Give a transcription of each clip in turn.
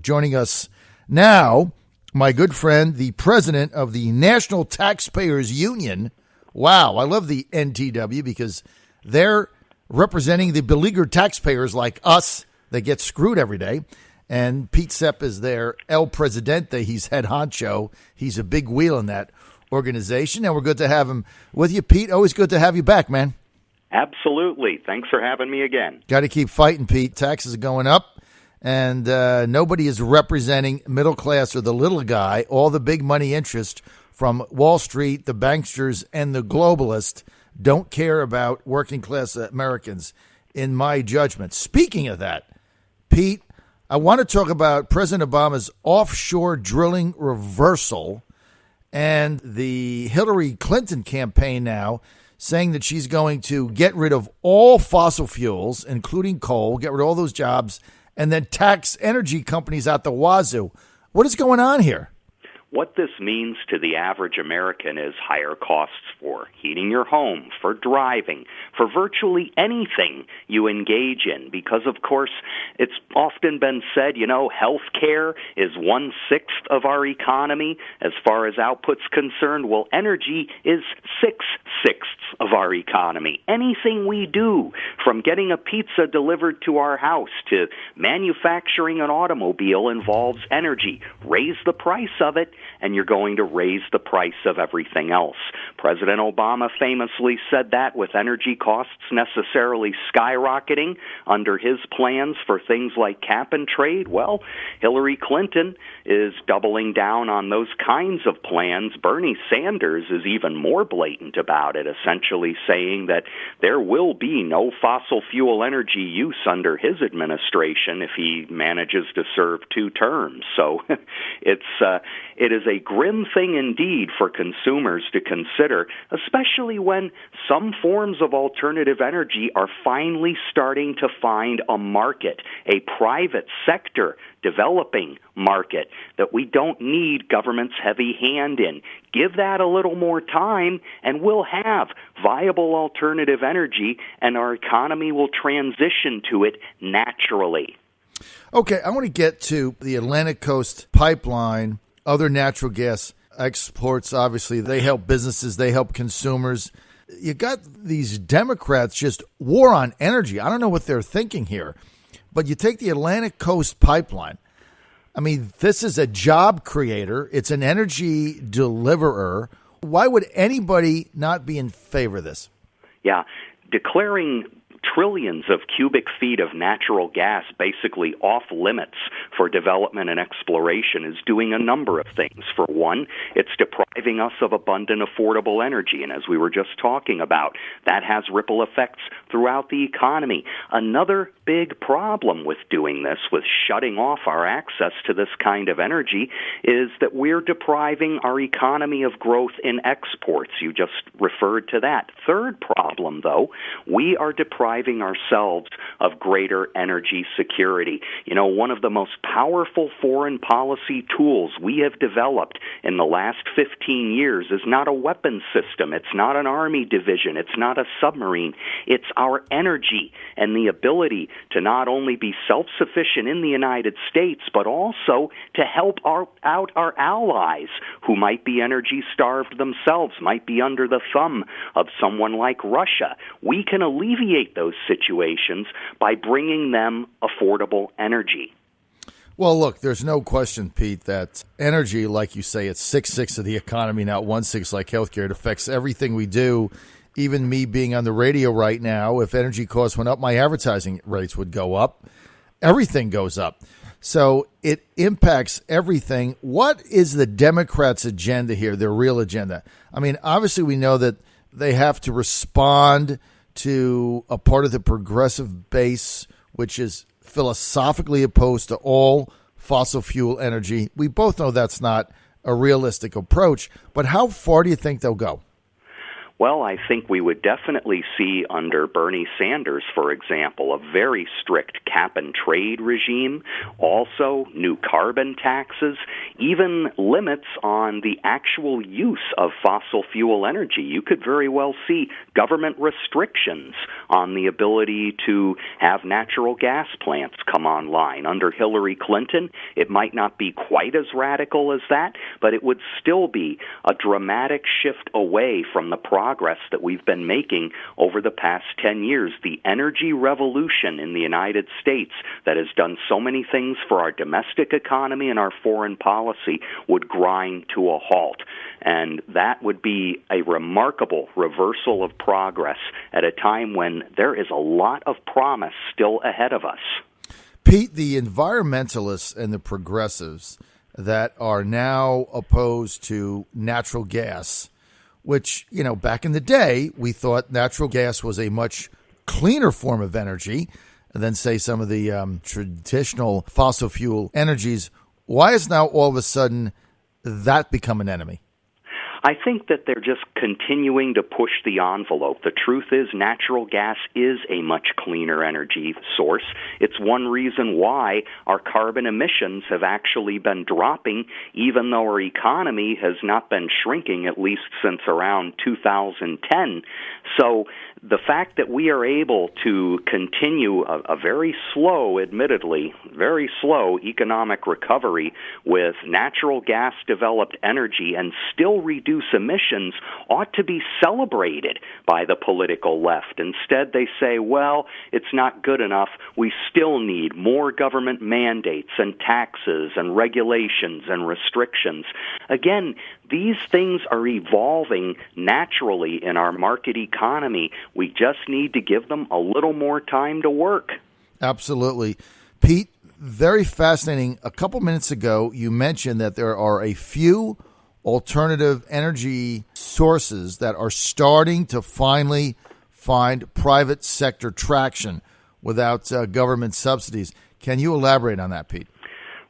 Joining us now, my good friend, the president of the National Taxpayers Union. Wow, I love the NTW because they're representing the beleaguered taxpayers like us that get screwed every day. And Pete Sepp is their El Presidente. He's head honcho. He's a big wheel in that organization, and we're good to have him with you, Pete. Always good to have you back, man. Absolutely. Thanks for having me again. Got to keep fighting, Pete. Taxes are going up, and nobody is representing middle class or the little guy. All the big money interest from Wall Street, the banksters, and the globalists don't care about working class Americans, in my judgment. Speaking of that, Pete, I want to talk about President Obama's offshore drilling reversal and the Hillary Clinton campaign now saying that she's going to get rid of all fossil fuels, including coal, get rid of all those jobs, and then tax energy companies out the wazoo. What is going on here? What this means to the average American is higher costs for heating your home, for driving, for virtually anything you engage in. Because, of course, it's often been said, health care is 1/6 of our economy as far as output's concerned. Well, energy is 6/6 of our economy. Anything we do, from getting a pizza delivered to our house to manufacturing an automobile, involves energy. Raise the price of it, and you're going to raise the price of everything else. President Obama famously said that with energy costs necessarily skyrocketing under his plans for things like cap and trade. Well, Hillary Clinton is doubling down on those kinds of plans. Bernie Sanders is even more blatant about it, essentially saying that there will be no fossil fuel energy use under his administration if he manages to serve 2 terms. So it is a grim thing indeed for consumers to consider, especially when some forms of alternative energy are finally starting to find a market, a private sector developing market that we don't need government's heavy hand in. Give that a little more time, and we'll have viable alternative energy, and our economy will transition to it naturally. Okay, I want to get to the Atlantic Coast Pipeline. Other natural gas exports, obviously, they help businesses, they help consumers. You got these Democrats just war on energy. I don't know what they're thinking here, but you take the Atlantic Coast Pipeline. I mean, this is a job creator. It's an energy deliverer. Why would anybody not be in favor of this? Yeah, declaring trillions of cubic feet of natural gas basically off limits for development and exploration is doing a number of things. For one, it's depriving us of abundant, affordable energy, and as we were just talking about, that has ripple effects throughout the economy. Another big problem with doing this, with shutting off our access to this kind of energy, is that we're depriving our economy of growth in exports. You just referred to that. Third problem, though, we are depriving ourselves of greater energy security. One of the most powerful foreign policy tools we have developed in the last 15 years is not a weapons system. It's not an army division. It's not a submarine. It's our energy and the ability to not only be self-sufficient in the United States, but also to help out our allies who might be energy-starved themselves, might be under the thumb of someone like Russia. We can alleviate those situations by bringing them affordable energy. Well, look, there's no question, Pete, that energy, like you say, it's 6/6 of the economy, not 1/6 like healthcare. It affects everything we do. Even me being on the radio right now, if energy costs went up, my advertising rates would go up. Everything goes up. So it impacts everything. What is the Democrats' agenda here, their real agenda? I mean, obviously we know that they have to respond to a part of the progressive base, which is philosophically opposed to all fossil fuel energy. We both know that's not a realistic approach, but how far do you think they'll go? Well, I think we would definitely see under Bernie Sanders, for example, a very strict cap-and-trade regime, also new carbon taxes, even limits on the actual use of fossil fuel energy. You could very well see government restrictions on the ability to have natural gas plants come online. Under Hillary Clinton, it might not be quite as radical as that, but it would still be a dramatic shift away from the progress that we've been making over the past 10 years. The energy revolution in the United States that has done so many things for our domestic economy and our foreign policy would grind to a halt. And that would be a remarkable reversal of progress at a time when there is a lot of promise still ahead of us. Pete, the environmentalists and the progressives that are now opposed to natural gas, which, back in the day, we thought natural gas was a much cleaner form of energy than, say, some of the traditional fossil fuel energies. Why is now all of a sudden that become an enemy? I think that they're just continuing to push the envelope. The truth is natural gas is a much cleaner energy source. It's one reason why our carbon emissions have actually been dropping, even though our economy has not been shrinking, at least since around 2010. So the fact that we are able to continue a very slow, admittedly, very slow economic recovery with natural gas-developed energy and still reduce emissions ought to be celebrated by the political left. Instead, they say, well, it's not good enough. We still need more government mandates and taxes and regulations and restrictions. Again, these things are evolving naturally in our market economy. We just need to give them a little more time to work. Absolutely. Pete, very fascinating. A couple minutes ago, you mentioned that there are a few alternative energy sources that are starting to finally find private sector traction without government subsidies. Can you elaborate on that, Pete?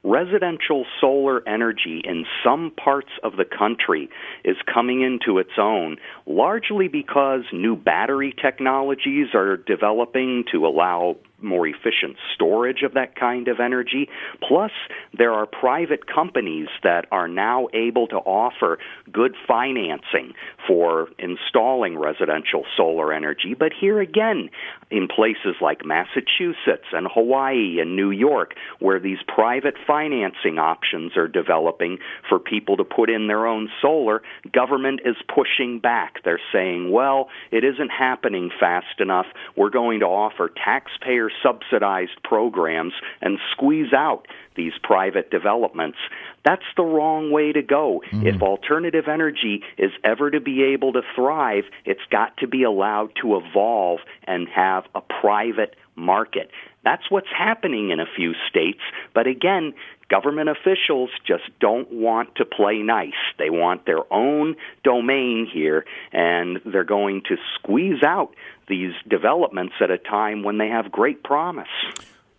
Residential solar energy in some parts of the country is coming into its own, largely because new battery technologies are developing to allow more efficient storage of that kind of energy. Plus, there are private companies that are now able to offer good financing for installing residential solar energy. But here again, in places like Massachusetts and Hawaii and New York, where these private financing options are developing for people to put in their own solar, government is pushing back. They're saying, well, it isn't happening fast enough. We're going to offer taxpayer-subsidized programs and squeeze out these private developments. That's the wrong way to go. If alternative energy is ever to be able to thrive, it's got to be allowed to evolve and have a private market. That's what's happening in a few states. But again, government officials just don't want to play nice. They want their own domain here, and they're going to squeeze out these developments at a time when they have great promise.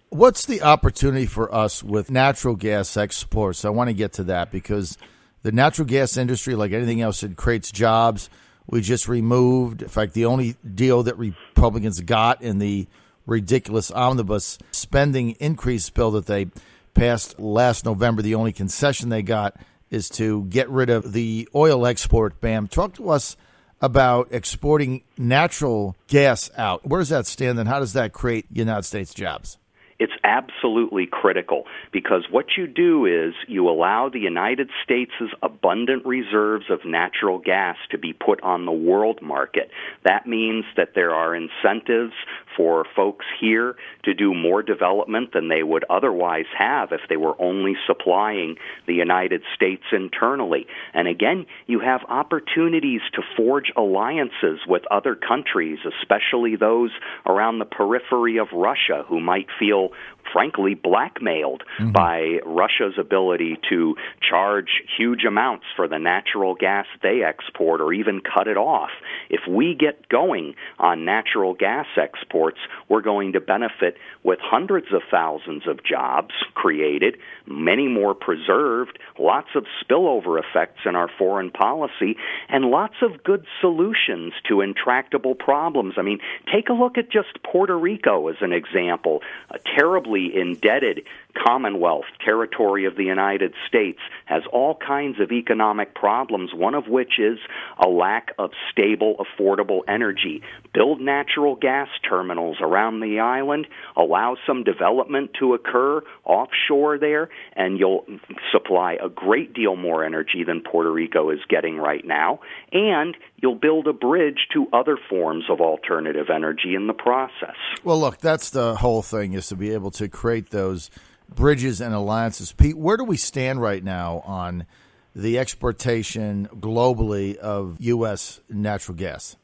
What's the opportunity for us with natural gas exports? I want to get to that because the natural gas industry, like anything else, it creates jobs. We just removed, in fact, the only deal that Republicans got in the ridiculous omnibus spending increase bill that they passed last November, the only concession they got is to get rid of the oil export ban. Talk to us about exporting natural gas out. Where does that stand, and how does that create United States jobs? It's absolutely critical because what you do is you allow the United States' abundant reserves of natural gas to be put on the world market. That means that there are incentives for folks here to do more development than they would otherwise have if they were only supplying the United States internally. And again, you have opportunities to forge alliances with other countries, especially those around the periphery of Russia who might feel feel, frankly, blackmailed by Russia's ability to charge huge amounts for the natural gas they export or even cut it off. If we get going on natural gas exports, we're going to benefit with hundreds of thousands of jobs created, many more preserved, lots of spillover effects in our foreign policy, and lots of good solutions to intractable problems. I mean, take a look at just Puerto Rico as an example, a terribly indebted Commonwealth, territory of the United States, has all kinds of economic problems, one of which is a lack of stable, affordable energy. Build natural gas terminals around the island, allow some development to occur offshore there, and you'll supply a great deal more energy than Puerto Rico is getting right now, and you'll build a bridge to other forms of alternative energy in the process. Well, look, that's the whole thing, is to be able to create those bridges and alliances. Pete, where do we stand right now on the exportation globally of U.S. natural gas?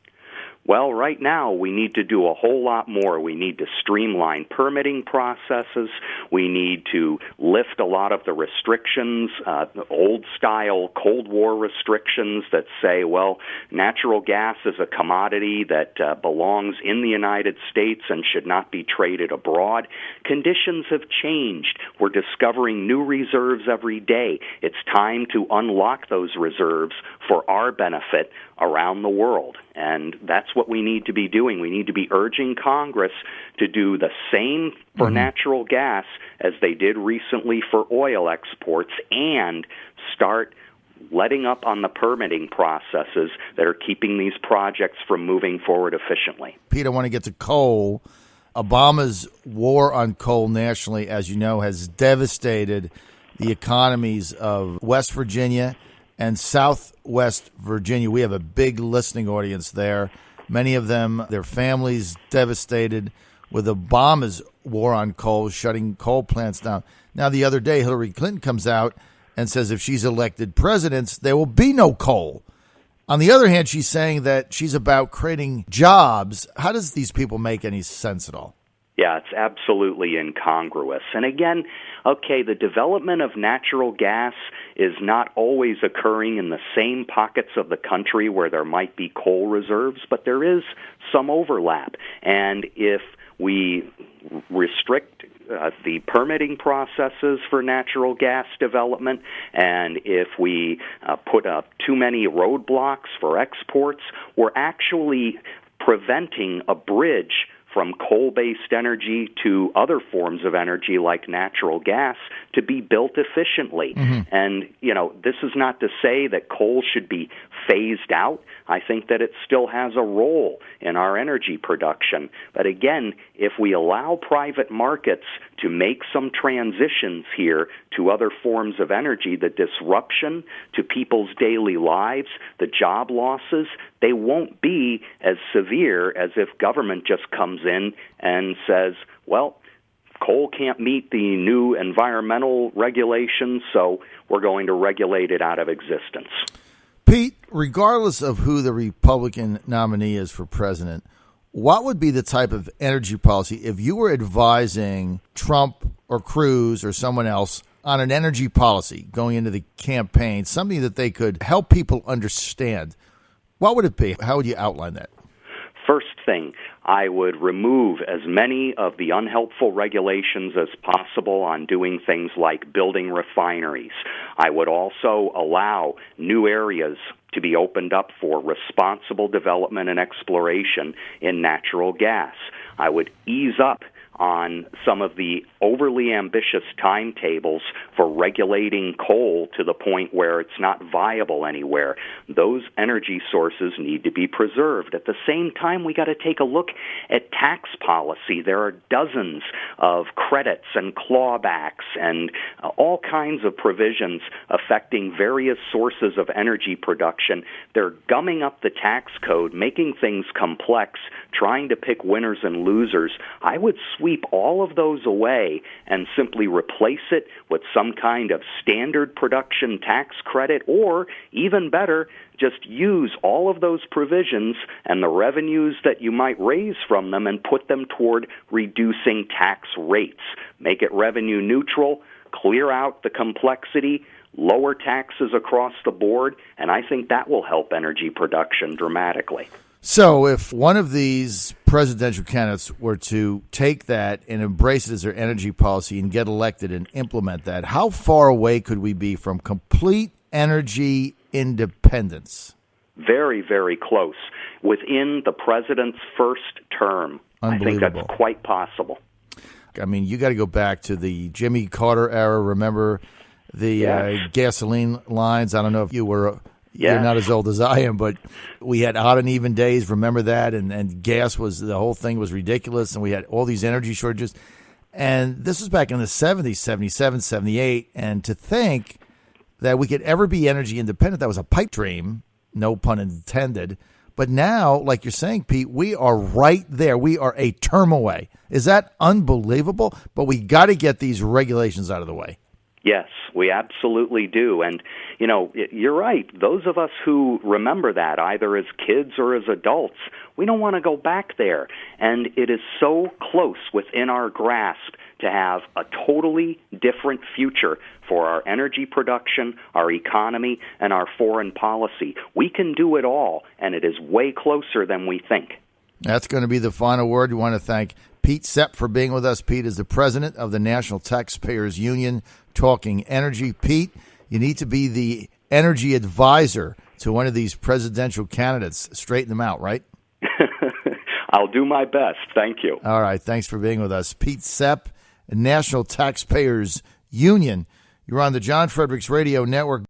Well, right now, we need to do a whole lot more. We need to streamline permitting processes. We need to lift a lot of the restrictions, old-style Cold War restrictions that say, well, natural gas is a commodity that belongs in the United States and should not be traded abroad. Conditions have changed. We're discovering new reserves every day. It's time to unlock those reserves for our benefit around the world. And that's what we need to be doing. We need to be urging Congress to do the same for natural gas as they did recently for oil exports, and start letting up on the permitting processes that are keeping these projects from moving forward efficiently. Pete, I want to get to coal. Obama's war on coal nationally, as you know, has devastated the economies of West Virginia and Southwest Virginia. We have a big listening audience there. Many of them, their families devastated with Obama's war on coal, shutting coal plants down. Now, the other day, Hillary Clinton comes out and says if she's elected president, there will be no coal. On the other hand, she's saying that she's about creating jobs. How does these people make any sense at all? Yeah, it's absolutely incongruous. And again, okay, the development of natural gas is not always occurring in the same pockets of the country where there might be coal reserves, but there is some overlap. And if we restrict the permitting processes for natural gas development, and if we put up too many roadblocks for exports, we're actually preventing a bridge from coal-based energy to other forms of energy like natural gas to be built efficiently. And, you know, this is not to say that coal should be phased out. I think that it still has a role in our energy production. But again, if we allow private markets to make some transitions here to other forms of energy, the disruption to people's daily lives, the job losses, they won't be as severe as if government just comes in and says, well, coal can't meet the new environmental regulations, so we're going to regulate it out of existence. Pete, regardless of who the Republican nominee is for president, what would be the type of energy policy if you were advising Trump or Cruz or someone else on an energy policy going into the campaign, something that they could help people understand? What would it be? How would you outline that? First thing, I would remove as many of the unhelpful regulations as possible on doing things like building refineries. I would also allow new areas to be opened up for responsible development and exploration in natural gas. I would ease up on some of the overly ambitious timetables for regulating coal to the point where it's not viable anywhere. Those energy sources need to be preserved. At the same time, we got to take a look at tax policy. There are dozens of credits and clawbacks and all kinds of provisions affecting various sources of energy production. They're gumming up the tax code, making things complex, trying to pick winners and losers. I would switch sweep all of those away and simply replace it with some kind of standard production tax credit, or even better, just use all of those provisions and the revenues that you might raise from them and put them toward reducing tax rates. Make it revenue neutral, clear out the complexity, lower taxes across the board, and I think that will help energy production dramatically. So if one of these presidential candidates were to take that and embrace it as their energy policy and get elected and implement that, how far away could we be from complete energy independence? Very, very close. Within the president's first term, I think that's quite possible. I mean, you got to go back to the Jimmy Carter era. Remember the gasoline lines? I don't know if you were... You're not as old as I am, but we had odd and even days. Remember that? And gas was, the whole thing was ridiculous, and we had all these energy shortages. And this was back in the 70s, 77, 78. And to think that we could ever be energy independent, that was a pipe dream, no pun intended. But now, like you're saying, Pete, we are right there. We are a term away. Is that unbelievable? But we got to get these regulations out of the way. Yes, we absolutely do. And, you know, you're right. Those of us who remember that, either as kids or as adults, we don't want to go back there. And it is so close within our grasp to have a totally different future for our energy production, our economy, and our foreign policy. We can do it all, and it is way closer than we think. That's going to be the final word. We want to thank Pete Sepp for being with us. Pete is the president of the National Taxpayers Union, talking energy. Pete, you need to be the energy advisor to one of these presidential candidates. Straighten them out, right? I'll do my best. Thank you. All right. Thanks for being with us. Pete Sepp, National Taxpayers Union. You're on the John Fredericks Radio Network.